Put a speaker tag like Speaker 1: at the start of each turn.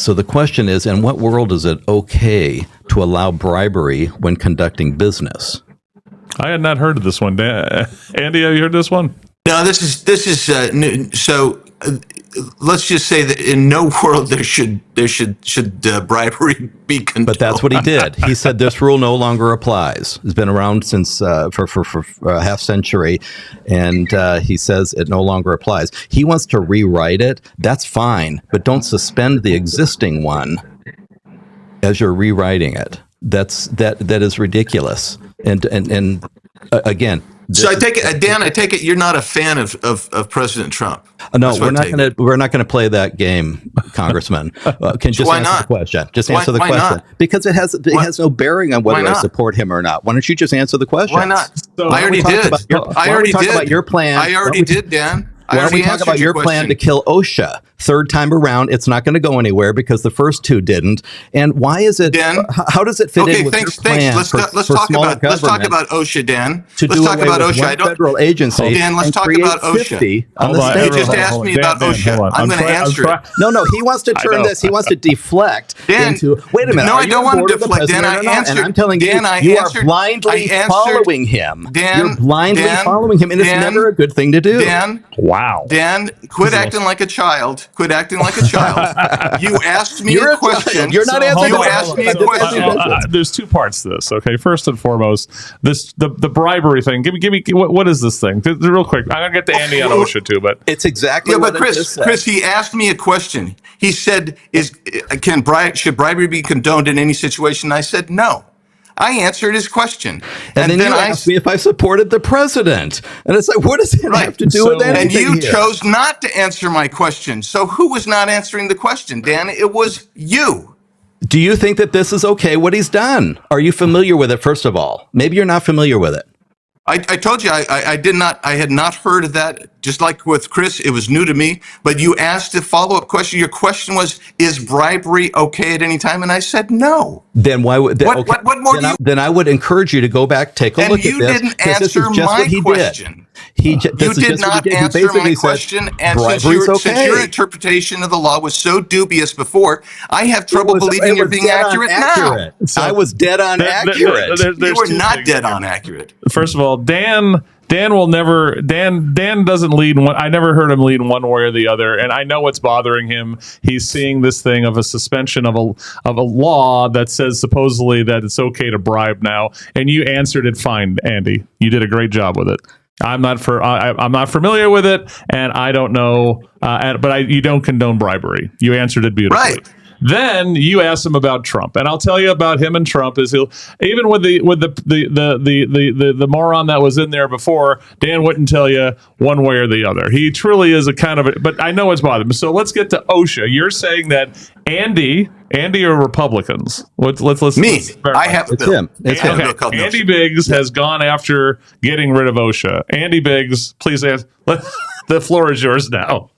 Speaker 1: So the question is, in what world is it okay to allow bribery when conducting business?
Speaker 2: I had not heard of this one. Andy, have you heard this one?
Speaker 3: No, this is new. So let's just say that in no world there should bribery be condoned.
Speaker 1: But that's what he did. He said this rule no longer applies. It's been around since for a half century, and he says it no longer applies. He wants to rewrite it. That's fine, but don't suspend the existing one as you're rewriting it. That is ridiculous. And again.
Speaker 3: So I take it, Dan. I take it you're not a fan of President Trump.
Speaker 1: No, we're not going to play that game, Congressman. Can just answer the question. Just answer the question
Speaker 3: not?
Speaker 1: Because it has no bearing on whether I support him or not. Why don't you just answer the question?
Speaker 3: Why not?
Speaker 1: So
Speaker 3: I already did.
Speaker 1: I already did. About your plan.
Speaker 3: I already did, Dan.
Speaker 1: Why don't we talk about your plan to kill OSHA? Third time around, it's not going to go anywhere because the first two didn't. And why is it? Dan, how does it fit in with your plan?
Speaker 3: Let's talk about OSHA, Dan.
Speaker 1: Let's talk about OSHA. Federal agency.
Speaker 3: Dan, let's talk about OSHA.
Speaker 1: You
Speaker 3: just asked me about OSHA. I'm going to answer it.
Speaker 1: No, he wants to turn this. He wants to deflect into. Wait a minute.
Speaker 3: No, I don't want to deflect. Dan, I answered.
Speaker 1: And I'm telling you, you are blindly following him. You're blindly following him, and it's never a good thing to do.
Speaker 3: Dan.
Speaker 2: Wow.
Speaker 3: Dan, quit acting like a child. Quit acting like a child. You asked me a question.
Speaker 1: You're not answering.
Speaker 3: You asked me a question.
Speaker 2: There's two parts to this. Okay, first and foremost, the bribery thing. Give me what is this thing? Real quick. I'm gonna get to Andy on OSHA too, but
Speaker 1: it's exactly.
Speaker 3: Yeah, but Chris, he asked me a question. He said, should bribery be condoned in any situation? I said no. I answered his question.
Speaker 1: And then you asked me if I supported the president. And it's like, what does it have to do with anything?
Speaker 3: And you chose not to answer my question. So who was not answering the question, Dan? It was you.
Speaker 1: Do you think that this is okay, what he's done? Are you familiar with it, first of all? Maybe you're not familiar with it.
Speaker 3: I told you I had not heard of that. Just like with Chris, it was new to me. But you asked a follow-up question. Your question was, is bribery okay at any time? And I said no.
Speaker 1: Then why would
Speaker 3: what more?
Speaker 1: Then I would encourage you to go back, take a look at this.
Speaker 3: And you didn't answer my question. You did not answer my question, and since your interpretation of the law was so dubious before, I have trouble believing you're being accurate now.
Speaker 1: So I was dead on accurate.
Speaker 3: You were not dead on accurate.
Speaker 2: First of all, Dan will never. Dan doesn't lead one. I never heard him lead one way or the other, and I know what's bothering him. He's seeing this thing of a suspension of a law that says supposedly that it's okay to bribe now, and you answered it fine, Andy. You did a great job with it. I'm not familiar with it, and I don't know. You don't condone bribery. You answered it beautifully.
Speaker 3: Right.
Speaker 2: Then you asked him about Trump, and I'll tell you about him and Trump is even with the moron that was in there before, Dan wouldn't tell you one way or the other. He truly is a kind of a, but I know it's bothering him. So let's get to OSHA. You're saying that Andy or Republicans? Let's
Speaker 3: me. I have
Speaker 1: it's him. It's him.
Speaker 2: Okay. Andy Biggs has gone after getting rid of OSHA. Andy Biggs, please answer. The floor is yours now.